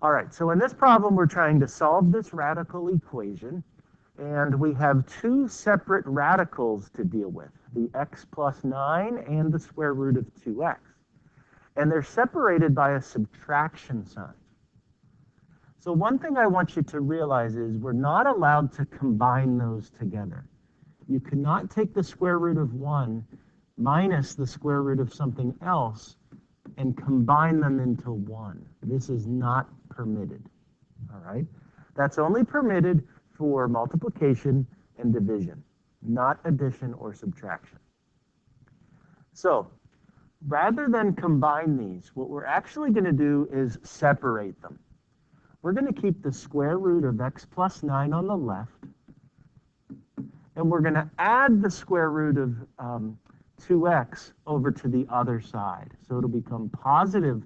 All right, so in this problem, we're trying to solve this radical equation, and we have two separate radicals to deal with, the x plus 9 and the square root of 2x. And they're separated by a subtraction sign. So one thing I want you to realize is we're not allowed to combine those together. You cannot take the square root of 1 minus the square root of something else and combine them into 1. This is not permitted, all right? That's only permitted for multiplication and division, not addition or subtraction. So rather than combine these, what we're actually going to do is separate them. We're going to keep the square root of x plus 9 on the left, and we're going to add the square root of 2x over to the other side. So it'll become positive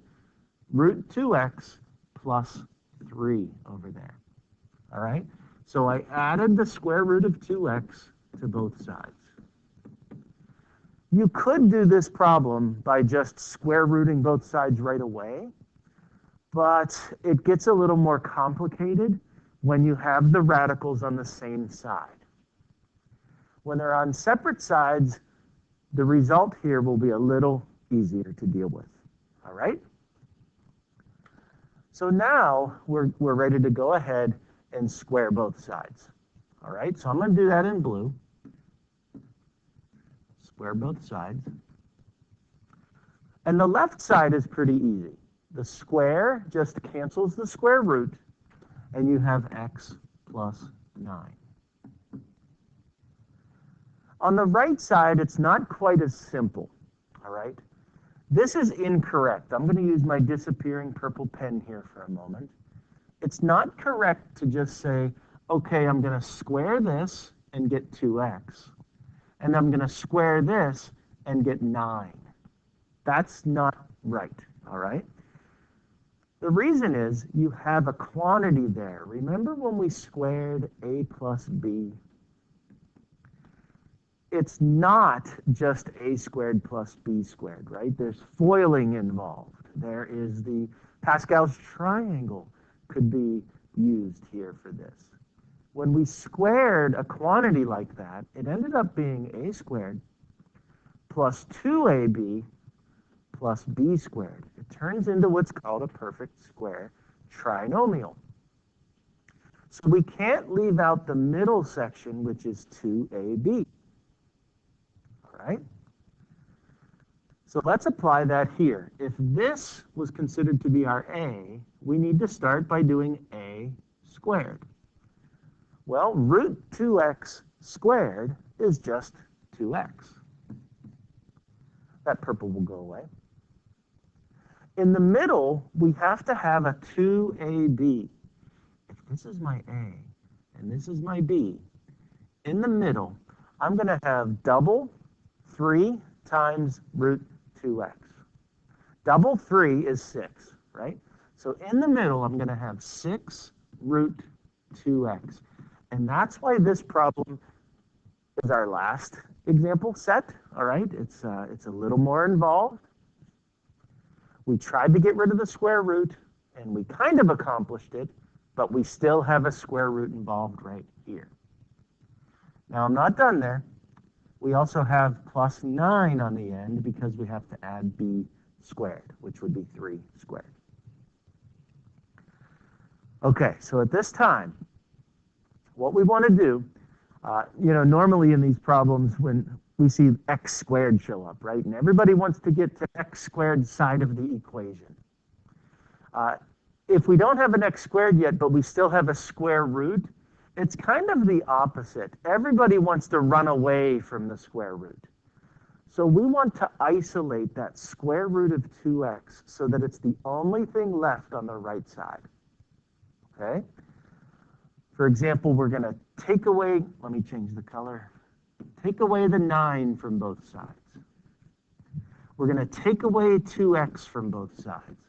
root 2x plus 3 over there. All right? So I added the square root of 2x to both sides. You could do this problem by just square rooting both sides right away, but it gets a little more complicated when you have the radicals on the same side. When they're on separate sides, the result here will be a little easier to deal with. All right? So now we're ready to go ahead and square both sides. All right, so I'm going to do that in blue. Square both sides. And the left side is pretty easy. The square just cancels the square root, and you have x plus 9. On the right side, it's not quite as simple, all right? This is incorrect. I'm going to use my disappearing purple pen here for a moment. It's not correct to just say, okay, I'm going to square this and get 2x, and I'm going to square this and get 9. That's not right, all right? The reason is you have a quantity there. Remember when we squared a plus b? It's not just a squared plus b squared, right? There's foiling involved. There is the Pascal's triangle could be used here for this. When we squared a quantity like that, it ended up being a squared plus 2ab plus b squared. It turns into what's called a perfect square trinomial. So we can't leave out the middle section, which is 2ab. All right? So let's apply that here. If this was considered to be our a, we need to start by doing a squared. Well, root 2x squared is just 2x. That purple will go away. In the middle, we have to have a 2ab. If this is my a and this is my b, in the middle, I'm going to have double 3 times root 2x. Double 3 is 6, right? So in the middle, I'm going to have 6 root 2x. And that's why this problem is our last example set, all right? It's a little more involved. We tried to get rid of the square root, and we kind of accomplished it, but we still have a square root involved right here. Now, I'm not done there. We also have plus 9 on the end because we have to add b squared, which would be 3 squared. Okay, so at this time, what we want to do, normally in these problems when we see x squared show up, right? And everybody wants to get to x squared side of the equation. If we don't have an x squared yet, but we still have a square root, it's kind of the opposite. Everybody wants to run away from the square root. So we want to isolate that square root of 2x so that it's the only thing left on the right side. Okay? For example, we're going to take away, let me change the color, take away the 9 from both sides. We're going to take away 2x from both sides.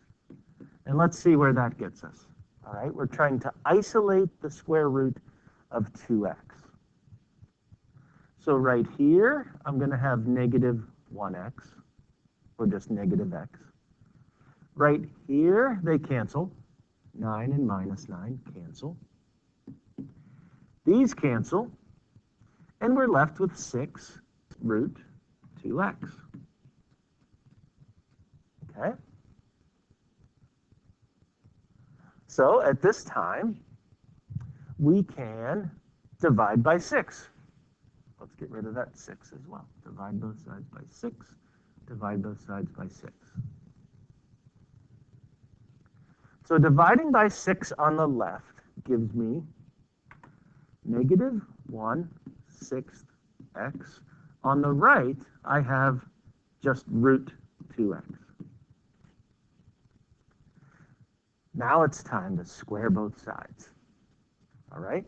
And let's see where that gets us. All right, we're trying to isolate the square root of 2x. So right here, I'm going to have negative 1x, or just negative x. Right here, they cancel. 9 and minus 9 cancel. These cancel, and we're left with 6 root 2x. Okay? So at this time, we can divide by 6. Let's get rid of that 6 as well. Divide both sides by 6. Divide both sides by 6. So dividing by 6 on the left gives me negative 1/6 x. On the right, I have just root 2x. Now it's time to square both sides. All right?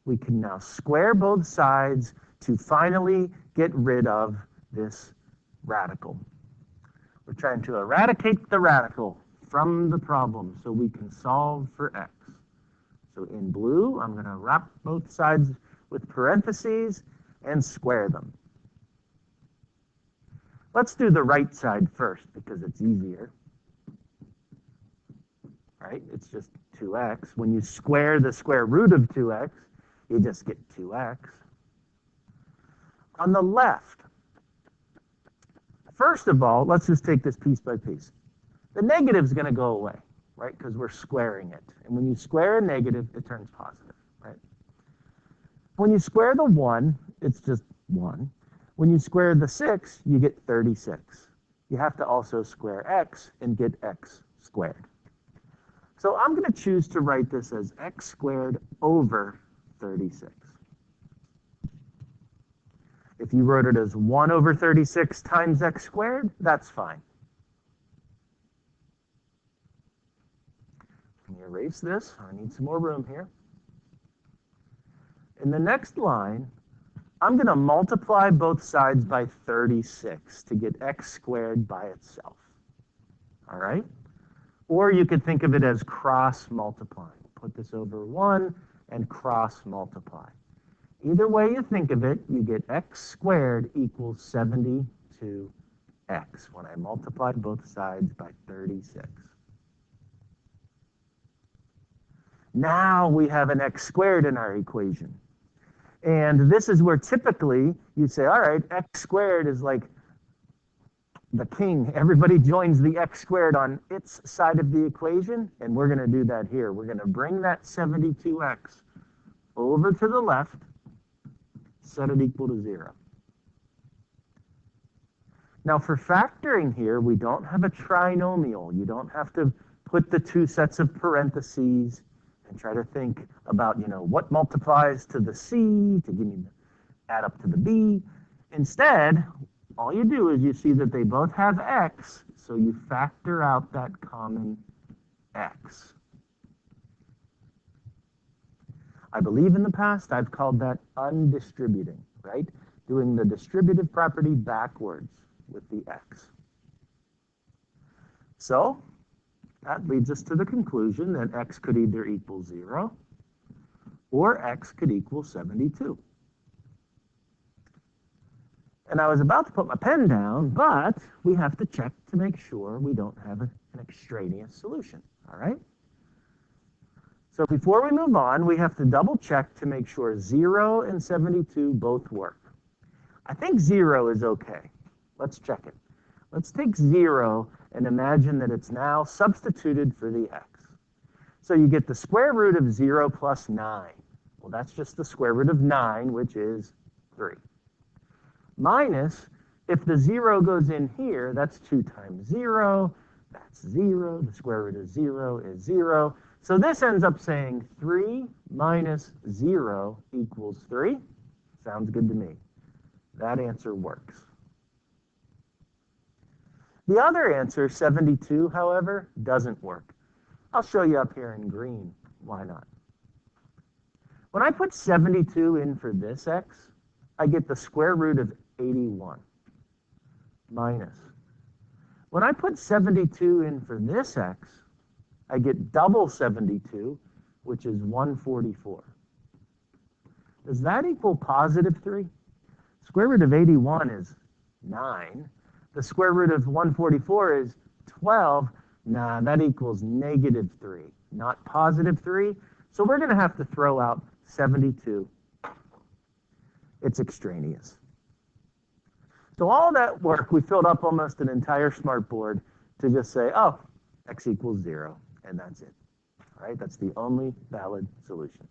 We can now square both sides to finally get rid of this radical. We're trying to eradicate the radical from the problem so we can solve for x. So in blue, I'm going to wrap both sides with parentheses and square them. Let's do the right side first because it's easier. Right? It's just 2x. When you square the square root of 2x, you just get 2x. On the left, first of all, let's just take this piece by piece. The negative is going to go away, right? Because we're squaring it. And when you square a negative, it turns positive, right? When you square the 1, it's just 1. When you square the 6, you get 36. You have to also square x and get x squared. So I'm going to choose to write this as x squared over 36. If you wrote it as 1 over 36 times x squared, that's fine. Let me erase this. I need some more room here. In the next line, I'm going to multiply both sides by 36 to get x squared by itself. All right? Or you could think of it as cross multiplying. Put this over 1 and cross multiply. Either way you think of it, you get x squared equals 72x when I multiply both sides by 36. Now we have an x squared in our equation. And this is where typically you'd say, all right, x squared is like the king. Everybody joins the x squared on its side of the equation, and we're going to do that here. We're going to bring that 72x over to the left, set it equal to 0. Now for factoring here, we don't have a trinomial. You don't have to put the 2 sets of parentheses and try to think about, what multiplies to the c to give me add up to the b. Instead, all you do is you see that they both have x, so you factor out that common x. I believe in the past I've called that undistributing, right? Doing the distributive property backwards with the x. So that leads us to the conclusion that x could either equal 0 or x could equal 72. And I was about to put my pen down, but we have to check to make sure we don't have an extraneous solution, all right? So before we move on, we have to double check to make sure 0 and 72 both work. I think 0 is okay. Let's check it. Let's take 0 and imagine that it's now substituted for the x. So you get the square root of 0 plus 9. Well, that's just the square root of 9, which is 3. Minus, if the 0 goes in here, that's 2 times 0. That's 0. The square root of 0 is 0. So this ends up saying 3 minus 0 equals 3. Sounds good to me. That answer works. The other answer, 72, however, doesn't work. I'll show you up here in green. Why not? When I put 72 in for this x, I get the square root of 81 minus. When I put 72 in for this x, I get double 72, which is 144. Does that equal positive 3? Square root of 81 is 9. The square root of 144 is 12. Nah, that equals -3, not +3. So we're going to have to throw out 72. It's extraneous. So all that work, we filled up almost an entire smartboard to just say, oh, x equals 0, and that's it. All right, that's the only valid solution.